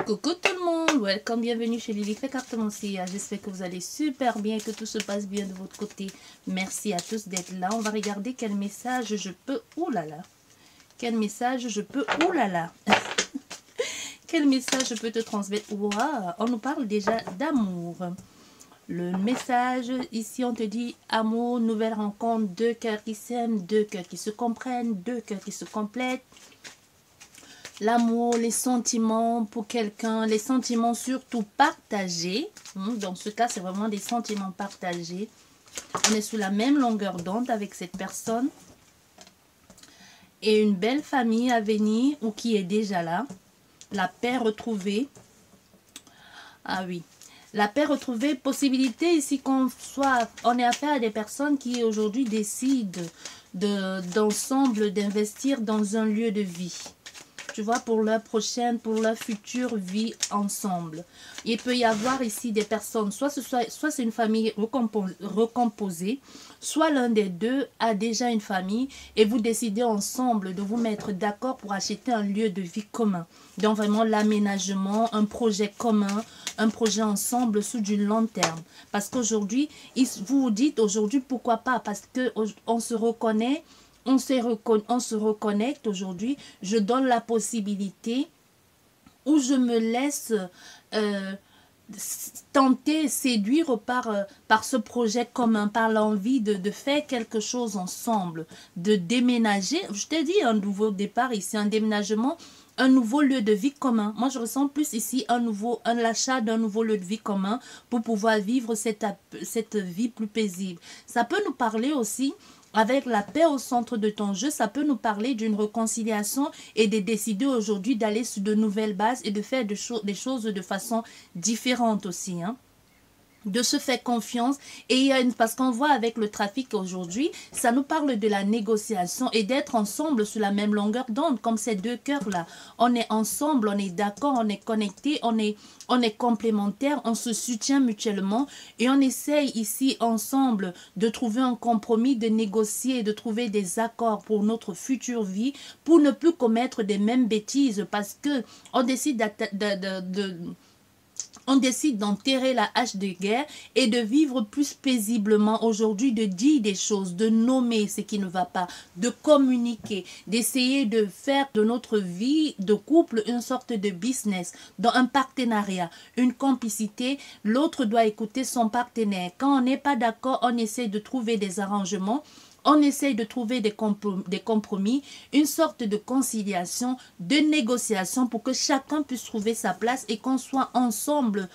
Coucou tout le monde, welcome, bienvenue chez Lily fait carte Moncia. J'espère que vous allez super bien, que tout se passe bien de votre côté. Merci à tous d'être là. On va regarder quel message je peux... Ouh là là. Quel message je peux... Ouh là là. Quel message je peux te transmettre. Wow, on nous parle déjà d'amour. Le message, ici on te dit amour, nouvelle rencontre, deux cœurs qui s'aiment, deux cœurs qui se comprennent, deux cœurs qui se complètent. L'amour, les sentiments pour quelqu'un, les sentiments surtout partagés. Dans ce cas, c'est vraiment des sentiments partagés. On est sous la même longueur d'onde avec cette personne. Et une belle famille à venir ou qui est déjà là. La paix retrouvée. Ah oui. La paix retrouvée, possibilité ici qu'on soit, on est affaire à des personnes qui aujourd'hui décident d'ensemble d'investir dans un lieu de vie. Tu vois, pour leur prochaine, pour leur future vie ensemble. Il peut y avoir ici des personnes, soit c'est une famille recomposée, soit l'un des deux a déjà une famille et vous décidez ensemble de vous mettre d'accord pour acheter un lieu de vie commun. Donc vraiment l'aménagement, un projet commun, un projet ensemble sous du long terme. Parce qu'aujourd'hui, vous vous dites aujourd'hui pourquoi pas, parce qu'on se reconnaît. On se reconnecte aujourd'hui. Je donne la possibilité où je me laisse tenter, séduire par ce projet commun, par l'envie de faire quelque chose ensemble, de déménager. Je t'ai dit un nouveau départ ici, un déménagement, un nouveau lieu de vie commun. Moi, je ressens plus ici l'achat d'un nouveau lieu de vie commun pour pouvoir vivre cette vie plus paisible. Ça peut nous parler aussi. Avec la paix au centre de ton jeu, ça peut nous parler d'une réconciliation et de décider aujourd'hui d'aller sur de nouvelles bases et de faire des choses de façon différente aussi. De se faire confiance et parce qu'on voit avec le trafic aujourd'hui, ça nous parle de la négociation et d'être ensemble sur la même longueur d'onde comme ces deux cœurs là. On est ensemble, on est d'accord, on est connecté, on est complémentaires, on se soutient mutuellement et on essaye ici ensemble de trouver un compromis, de négocier, de trouver des accords pour notre future vie, pour ne plus commettre des mêmes bêtises parce que on décide on décide d'enterrer la hache de guerre et de vivre plus paisiblement aujourd'hui, de dire des choses, de nommer ce qui ne va pas, de communiquer, d'essayer de faire de notre vie de couple une sorte de business, dans un partenariat, une complicité. L'autre doit écouter son partenaire. Quand on n'est pas d'accord, on essaie de trouver des arrangements. On essaye de trouver des compromis, une sorte de conciliation, de négociation pour que chacun puisse trouver sa place et qu'on soit ensemble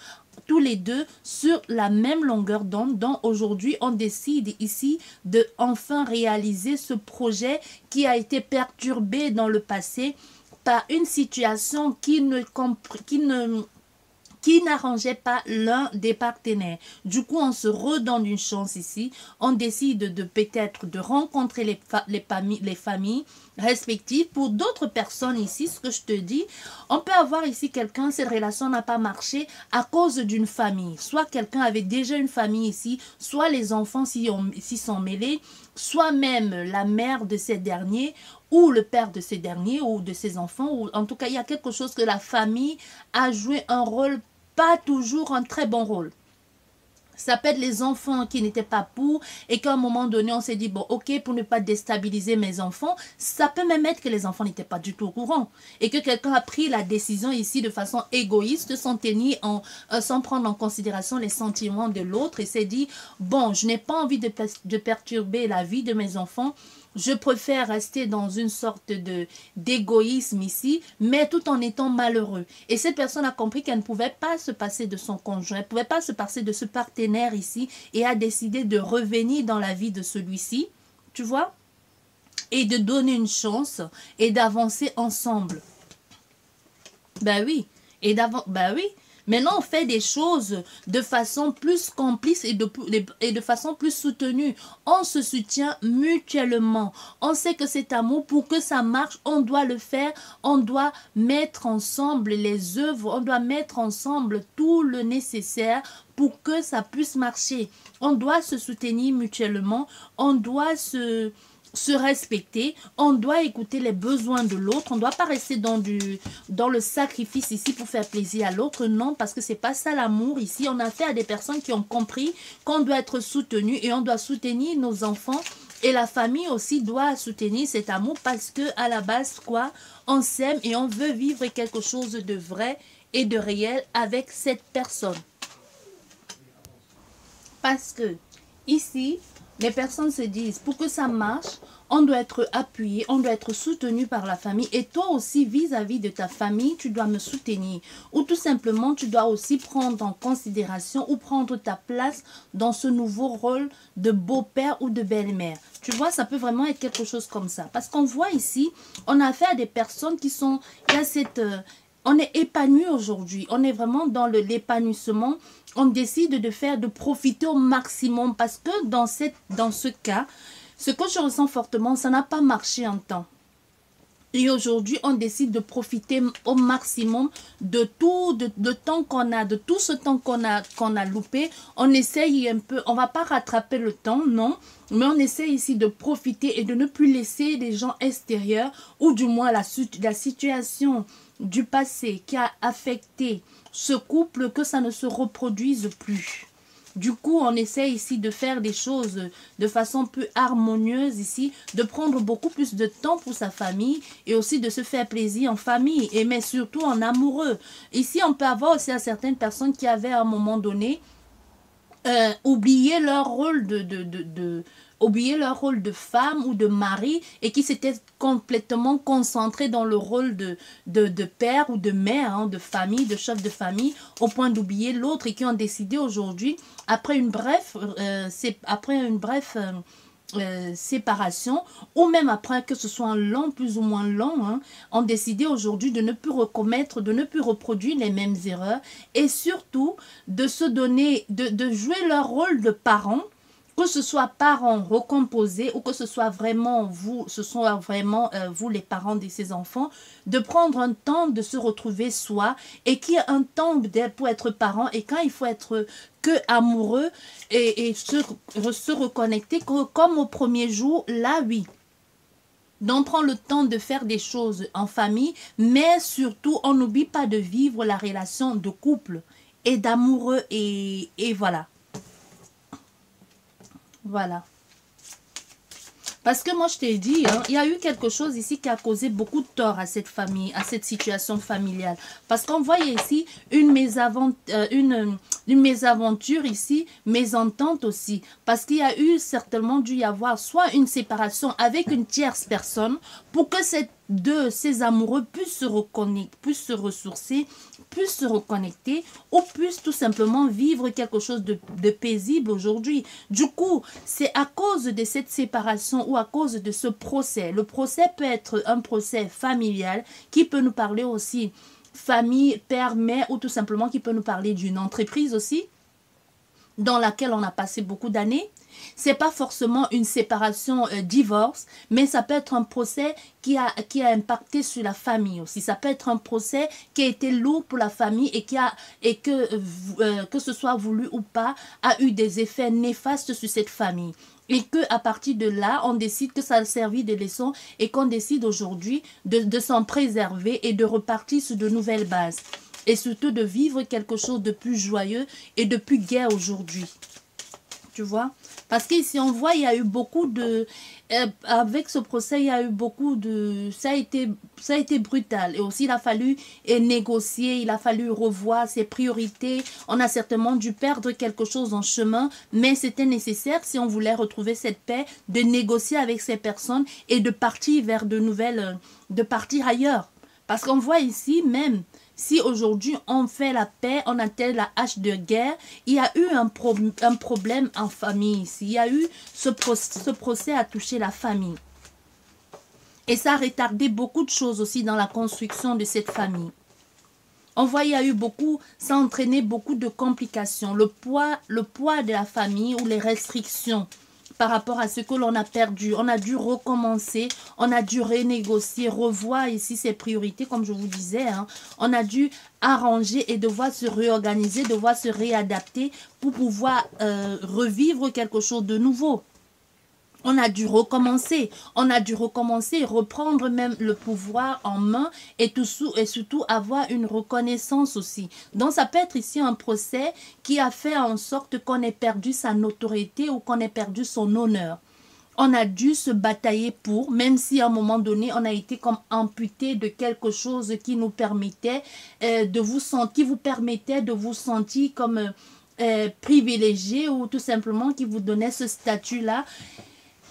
tous les deux sur la même longueur d'onde. Donc aujourd'hui, on décide ici de enfin réaliser ce projet qui a été perturbé dans le passé par une situation qui n'arrangeait pas l'un des partenaires. Du coup, on se redonne une chance ici. On décide de peut-être de rencontrer les familles respectives. Pour d'autres personnes ici, ce que je te dis, on peut avoir ici quelqu'un, cette relation n'a pas marché à cause d'une famille. Soit quelqu'un avait déjà une famille ici, soit les enfants s'y sont mêlés, soit même la mère de ces derniers, ou le père de ces derniers, ou de ces enfants, ou en tout cas, il y a quelque chose que la famille a joué un rôle, pas toujours un très bon rôle. Ça peut être les enfants qui n'étaient pas pour et qu'à un moment donné, on s'est dit, bon, ok, pour ne pas déstabiliser mes enfants, ça peut même être que les enfants n'étaient pas du tout au courant et que quelqu'un a pris la décision ici de façon égoïste, sans prendre en considération les sentiments de l'autre et s'est dit, bon, je n'ai pas envie de perturber la vie de mes enfants. Je préfère rester dans une sorte d'égoïsme ici, mais tout en étant malheureux. Et cette personne a compris qu'elle ne pouvait pas se passer de son conjoint, elle ne pouvait pas se passer de ce partenaire ici et a décidé de revenir dans la vie de celui-ci, tu vois, et de donner une chance et d'avancer ensemble. Ben oui, ben oui. Maintenant, on fait des choses de façon plus complice et de façon plus soutenue. On se soutient mutuellement. On sait que cet amour, pour que ça marche, on doit le faire. On doit mettre ensemble les œuvres. On doit mettre ensemble tout le nécessaire pour que ça puisse marcher. On doit se soutenir mutuellement. On doit se respecter, on doit écouter les besoins de l'autre, on ne doit pas rester dans le sacrifice ici pour faire plaisir à l'autre, non, parce que c'est pas ça l'amour ici. On a affaire à des personnes qui ont compris qu'on doit être soutenu et on doit soutenir nos enfants, et la famille aussi doit soutenir cet amour, parce que à la base, quoi, on s'aime et on veut vivre quelque chose de vrai et de réel avec cette personne. Parce que ici, les personnes se disent, pour que ça marche, on doit être appuyé, on doit être soutenu par la famille. Et toi aussi, vis-à-vis de ta famille, tu dois me soutenir. Ou tout simplement, tu dois aussi prendre en considération ou prendre ta place dans ce nouveau rôle de beau-père ou de belle-mère. Tu vois, ça peut vraiment être quelque chose comme ça. Parce qu'on voit ici, on a affaire à des personnes qui sont... Il y a cette... on est épanoui aujourd'hui. On est vraiment dans l'épanouissement. On décide de profiter au maximum, parce que dans ce cas, ce que je ressens fortement, ça n'a pas marché un temps. Et aujourd'hui, on décide de profiter au maximum de tout le temps qu'on a, de tout ce temps qu'on a loupé. On essaye un peu, on va pas rattraper le temps, non, mais on essaie ici de profiter et de ne plus laisser les gens extérieurs, ou du moins la situation du passé qui a affecté ce couple, que ça ne se reproduise plus. Du coup, on essaie ici de faire des choses de façon plus harmonieuse ici, de prendre beaucoup plus de temps pour sa famille et aussi de se faire plaisir en famille, et mais surtout en amoureux. Ici, on peut avoir aussi à certaines personnes qui avaient à un moment donné oublié leur rôle oublier leur rôle de femme ou de mari, et qui s'étaient complètement concentrés dans le rôle de père ou de mère, hein, de famille, de chef de famille, au point d'oublier l'autre, et qui ont décidé aujourd'hui, après une brève séparation, ou même après que ce soit un long, plus ou moins long, hein, ont décidé aujourd'hui de ne plus recommettre, de ne plus reproduire les mêmes erreurs, et surtout de se donner, de jouer leur rôle de parents, que ce soit parents recomposés ou que ce soit vraiment vous, vous les parents de ces enfants, de prendre un temps de se retrouver soi, et qu'il y ait un temps pour être parent, et quand il faut être que amoureux et se reconnecter comme au premier jour, là oui. Donc, prend le temps de faire des choses en famille, mais surtout, on n'oublie pas de vivre la relation de couple et d'amoureux, et voilà. Voilà. Parce que moi, je t'ai dit, hein, il y a eu quelque chose ici qui a causé beaucoup de tort à cette famille, à cette situation familiale. Parce qu'on voyait ici une mésaventure ici, mésentente aussi. Parce qu'il y a eu certainement dû y avoir soit une séparation avec une tierce personne, pour que ces amoureux puissent se reconnecter, puissent se ressourcer, puissent se reconnecter, ou puissent tout simplement vivre quelque chose de paisible aujourd'hui. Du coup, c'est à cause de cette séparation ou à cause de ce procès. Le procès peut être un procès familial qui peut nous parler aussi famille, père, mère, ou tout simplement qui peut nous parler d'une entreprise aussi dans laquelle on a passé beaucoup d'années. C'est pas forcément une séparation, divorce, mais ça peut être un procès qui a impacté sur la famille aussi. Ça peut être un procès qui a été lourd pour la famille, et que ce soit voulu ou pas, a eu des effets néfastes sur cette famille. Et qu'à partir de là, on décide que ça a servi de leçon, et qu'on décide aujourd'hui de s'en préserver et de repartir sur de nouvelles bases. Et surtout de vivre quelque chose de plus joyeux et de plus gai aujourd'hui. Tu vois? Parce qu'ici, on voit, il y a eu beaucoup de... avec ce procès, il y a eu beaucoup de... Ça a été brutal. Et aussi, il a fallu négocier, il a fallu revoir ses priorités. On a certainement dû perdre quelque chose en chemin, mais c'était nécessaire, si on voulait retrouver cette paix, de négocier avec ces personnes et de partir vers de partir ailleurs. Parce qu'on voit ici, même... Si aujourd'hui on fait la paix, on attelle la hache de guerre, il y a eu un problème en famille ici. Il y a eu ce procès a touché la famille. Et ça a retardé beaucoup de choses aussi dans la construction de cette famille. On voit, il y a eu ça a entraîné beaucoup de complications. Le poids de la famille, ou les restrictions par rapport à ce que l'on a perdu. On a dû recommencer, on a dû renégocier, revoir ici ses priorités, comme je vous disais. Hein. On a dû arranger et devoir se réorganiser, devoir se réadapter pour pouvoir revivre quelque chose de nouveau. On a dû recommencer, reprendre même le pouvoir en main et surtout avoir une reconnaissance aussi. Donc ça peut être ici un procès qui a fait en sorte qu'on ait perdu sa notoriété ou qu'on ait perdu son honneur. On a dû se batailler pour, même si à un moment donné, on a été comme amputé de quelque chose qui nous permettait de vous sentir, qui vous permettait de vous sentir comme privilégié ou tout simplement qui vous donnait ce statut-là.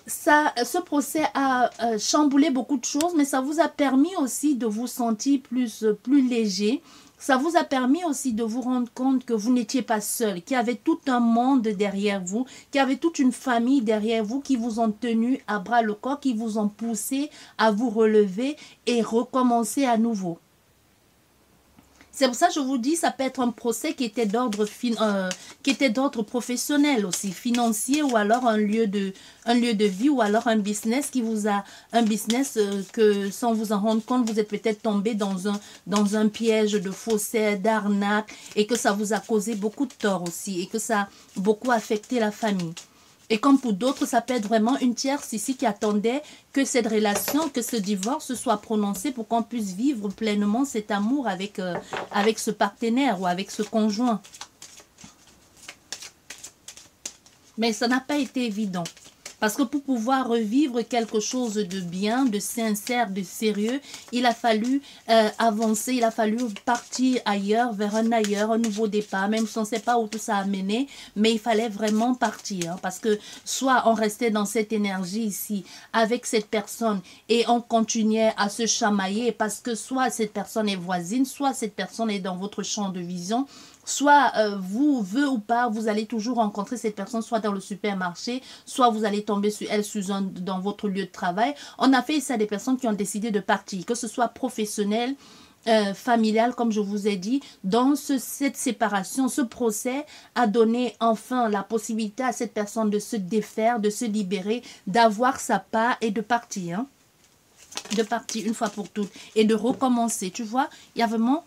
Ce procès a chamboulé beaucoup de choses, mais ça vous a permis aussi de vous sentir plus léger. Ça vous a permis aussi de vous rendre compte que vous n'étiez pas seul, qu'il y avait tout un monde derrière vous, qu'il y avait toute une famille derrière vous qui vous ont tenu à bras le corps, qui vous ont poussé à vous relever et recommencer à nouveau. C'est pour ça que je vous dis, ça peut être un procès qui était d'ordre professionnel aussi, financier, ou alors un lieu de vie, ou alors un business que sans vous en rendre compte, vous êtes peut-être tombé dans un piège de faussaires, d'arnaque, et que ça vous a causé beaucoup de tort aussi, et que ça a beaucoup affecté la famille. Et comme pour d'autres, ça peut être vraiment une tierce ici qui attendait que cette relation, que ce divorce soit prononcé pour qu'on puisse vivre pleinement cet amour avec ce partenaire ou avec ce conjoint. Mais ça n'a pas été évident. Parce que pour pouvoir revivre quelque chose de bien, de sincère, de sérieux, il a fallu avancer, il a fallu partir ailleurs, vers un nouveau départ, même si on ne sait pas où tout ça a mené, mais il fallait vraiment partir. Hein, parce que soit on restait dans cette énergie ici, avec cette personne, et on continuait à se chamailler, parce que soit cette personne est voisine, soit cette personne est dans votre champ de vision, soit vous, veut ou pas, vous allez toujours rencontrer cette personne, soit dans le supermarché, soit vous allez tomber sur elle dans votre lieu de travail. On a fait ça à des personnes qui ont décidé de partir, que ce soit professionnel, familial, comme je vous ai dit. Dans cette séparation, ce procès a donné enfin la possibilité à cette personne de se défaire, de se libérer, d'avoir sa part et de partir. Hein? De partir une fois pour toutes et de recommencer. Tu vois, il y a vraiment...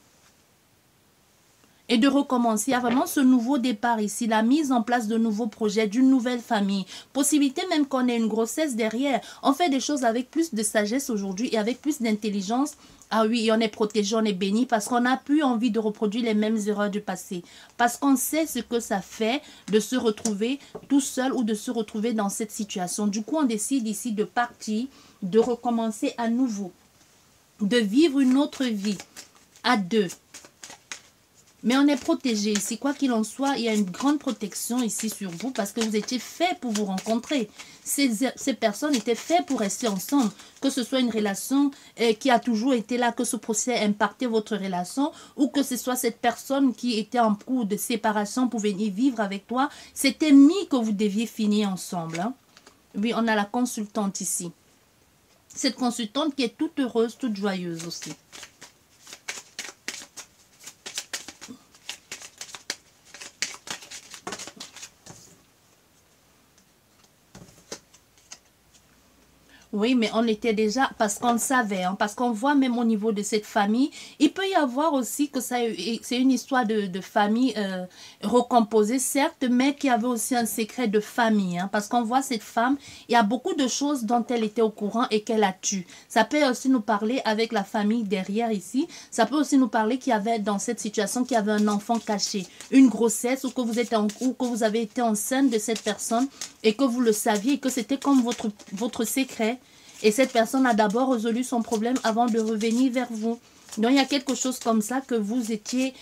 Et de recommencer, il y a vraiment ce nouveau départ ici, la mise en place de nouveaux projets, d'une nouvelle famille. Possibilité même qu'on ait une grossesse derrière. On fait des choses avec plus de sagesse aujourd'hui et avec plus d'intelligence. Ah oui, on est protégé, on est béni parce qu'on n'a plus envie de reproduire les mêmes erreurs du passé. Parce qu'on sait ce que ça fait de se retrouver tout seul ou de se retrouver dans cette situation. Du coup, on décide ici de partir, de recommencer à nouveau, de vivre une autre vie à deux. Mais on est protégé ici, quoi qu'il en soit, il y a une grande protection ici sur vous parce que vous étiez fait pour vous rencontrer. Ces personnes étaient faites pour rester ensemble, que ce soit une relation qui a toujours été là, que ce procès a impacté votre relation ou que ce soit cette personne qui était en cours de séparation pour venir vivre avec toi. C'était mis que vous deviez finir ensemble. Hein. Oui, on a la consultante ici. Cette consultante qui est toute heureuse, toute joyeuse aussi. Oui, mais on était déjà, parce qu'on le savait, hein, parce qu'on voit même au niveau de cette famille, il peut y avoir aussi que c'est une histoire de famille recomposée, certes, mais qui avait aussi un secret de famille, hein, parce qu'on voit cette femme, il y a beaucoup de choses dont elle était au courant et qu'elle a tues. Ça peut aussi nous parler avec la famille derrière ici, ça peut aussi nous parler qu'il y avait dans cette situation, qu'il y avait un enfant caché, une grossesse, ou que vous avez été enceinte de cette personne et que vous le saviez et que c'était comme votre secret. Et cette personne a d'abord résolu son problème avant de revenir vers vous. Donc, il y a quelque chose comme ça que vous étiez...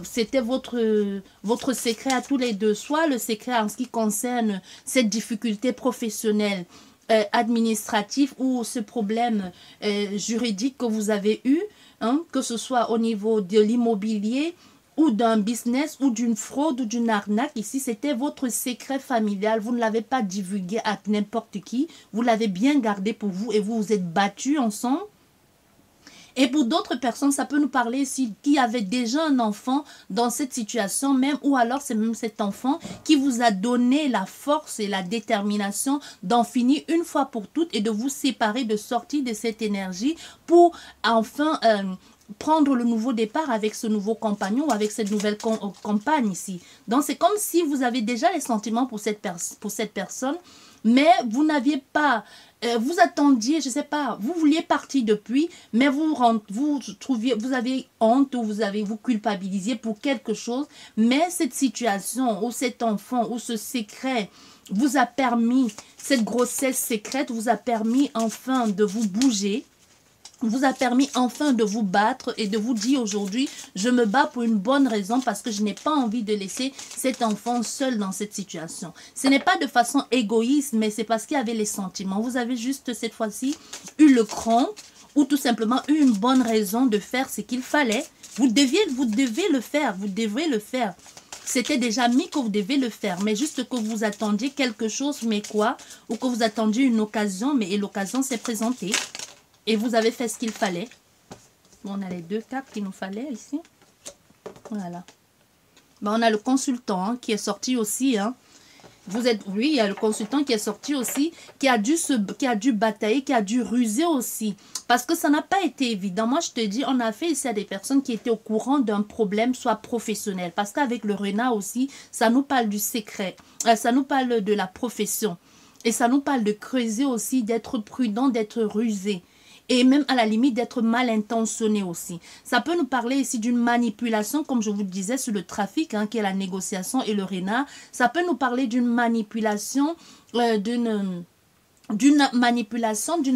c'était votre secret à tous les deux. Soit le secret en ce qui concerne cette difficulté professionnelle, administrative ou ce problème juridique que vous avez eu, hein, que ce soit au niveau de l'immobilier, ou d'un business, ou d'une fraude, ou d'une arnaque. Ici, c'était votre secret familial. Vous ne l'avez pas divulgué à n'importe qui. Vous l'avez bien gardé pour vous et vous vous êtes battus ensemble. Et pour d'autres personnes, ça peut nous parler ici qui avait déjà un enfant dans cette situation même, ou alors c'est même cet enfant qui vous a donné la force et la détermination d'en finir une fois pour toutes et de vous séparer, de sortir de cette énergie pour enfin... prendre le nouveau départ avec ce nouveau compagnon ou avec cette nouvelle compagne ici. Donc, c'est comme si vous avez déjà les sentiments pour cette personne, mais vous n'aviez pas, vous attendiez, je sais pas, vous vouliez partir depuis, mais vous trouviez, vous avez honte ou vous culpabilisiez pour quelque chose, mais cette situation ou cet enfant ou ce secret vous a permis, cette grossesse secrète vous a permis enfin de vous bouger, vous a permis enfin de vous battre et de vous dire aujourd'hui, je me bats pour une bonne raison parce que je n'ai pas envie de laisser cet enfant seul dans cette situation. Ce n'est pas de façon égoïste, mais c'est parce qu'il y avait les sentiments. Vous avez juste cette fois-ci eu le cran ou tout simplement eu une bonne raison de faire ce qu'il fallait. Vous devez le faire, vous devrez le faire. C'était déjà mis que vous devez le faire, mais juste que vous attendiez quelque chose, mais quoi? Ou que vous attendiez une occasion, mais l'occasion s'est présentée. Et vous avez fait ce qu'il fallait. On a les 2 cartes qu'il nous fallait ici. Voilà. Ben, on a le consultant hein, qui est sorti aussi. Hein. Oui, il y a le consultant qui est sorti aussi, qui a dû batailler, qui a dû ruser aussi. Parce que ça n'a pas été évident. Moi, je te dis, on a fait ici à des personnes qui étaient au courant d'un problème, soit professionnel. Parce qu'avec le renard aussi, ça nous parle du secret. Ça nous parle de la profession. Et ça nous parle de creuser aussi, d'être prudent, d'être rusé. Et même à la limite d'être mal intentionné aussi. Ça peut nous parler ici d'une manipulation, comme je vous disais, sur le trafic, hein, qui est la négociation et le renard. Ça peut nous parler d'une manipulation, d'une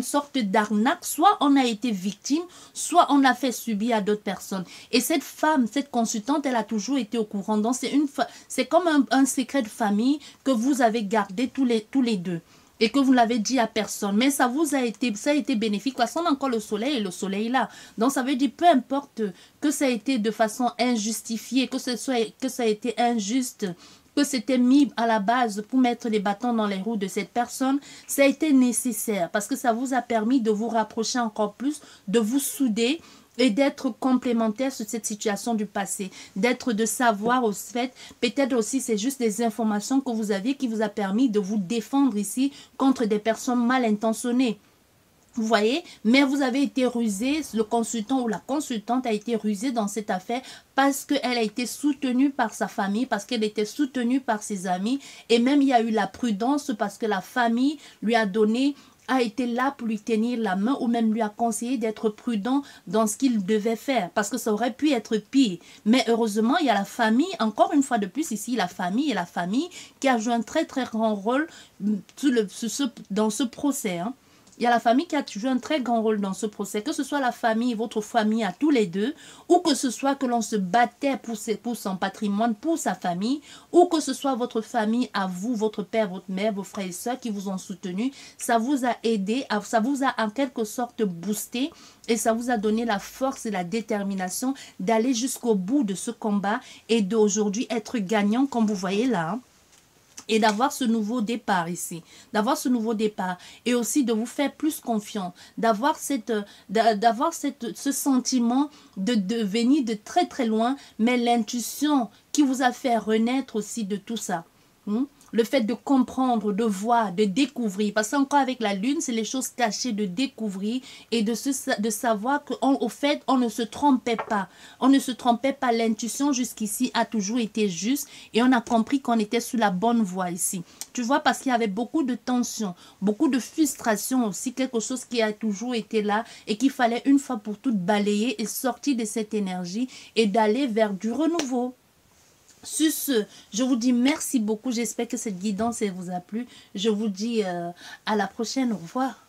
sorte d'arnaque. Soit on a été victime, soit on l'a fait subir à d'autres personnes. Et cette femme, cette consultante, elle a toujours été au courant. Donc c'est comme un secret de famille que vous avez gardé tous les deux. Et que vous ne l'avez dit à personne. Mais ça a été bénéfique. Parce qu'on a encore le soleil et le soleil là. Donc ça veut dire, peu importe que ça a été de façon injustifiée, que ça a été injuste, que c'était mis à la base pour mettre les bâtons dans les roues de cette personne, ça a été nécessaire. Parce que ça vous a permis de vous rapprocher encore plus, de vous souder, et d'être complémentaire sur cette situation du passé, de savoir au fait, peut-être aussi c'est juste des informations que vous aviez qui vous a permis de vous défendre ici contre des personnes mal intentionnées. Vous voyez, mais vous avez été rusé, le consultant ou la consultante a été rusé dans cette affaire parce qu'elle a été soutenue par sa famille, parce qu'elle était soutenue par ses amis, et même il y a eu la prudence parce que la famille lui a été là pour lui tenir la main ou même lui a conseillé d'être prudent dans ce qu'il devait faire parce que ça aurait pu être pire. Mais heureusement, il y a la famille, encore une fois de plus ici, la famille qui a joué un très très grand rôle dans ce procès. Hein. Il y a la famille qui a joué un très grand rôle dans ce procès, que ce soit la famille, votre famille à tous les deux, ou que ce soit que l'on se battait pour son patrimoine, pour sa famille, ou que ce soit votre famille à vous, votre père, votre mère, vos frères et sœurs qui vous ont soutenu. Ça vous a aidé, ça vous a en quelque sorte boosté et ça vous a donné la force et la détermination d'aller jusqu'au bout de ce combat et d'aujourd'hui être gagnant comme vous voyez là. Hein. Et d'avoir ce nouveau départ ici, d'avoir ce nouveau départ et aussi de vous faire plus confiance, d'avoir ce sentiment de venir de très très loin, mais l'intuition qui vous a fait renaître aussi de tout ça. Le fait de comprendre, de voir, de découvrir. Parce qu'encore avec la lune, c'est les choses cachées de découvrir et de savoir qu'au fait, on ne se trompait pas. On ne se trompait pas. L'intuition jusqu'ici a toujours été juste et on a compris qu'on était sur la bonne voie ici. Tu vois, parce qu'il y avait beaucoup de tension, beaucoup de frustration aussi, quelque chose qui a toujours été là et qu'il fallait une fois pour toutes balayer et sortir de cette énergie et d'aller vers du renouveau. Sur ce, je vous dis merci beaucoup. J'espère que cette guidance vous a plu. Je vous dis à la prochaine. Au revoir.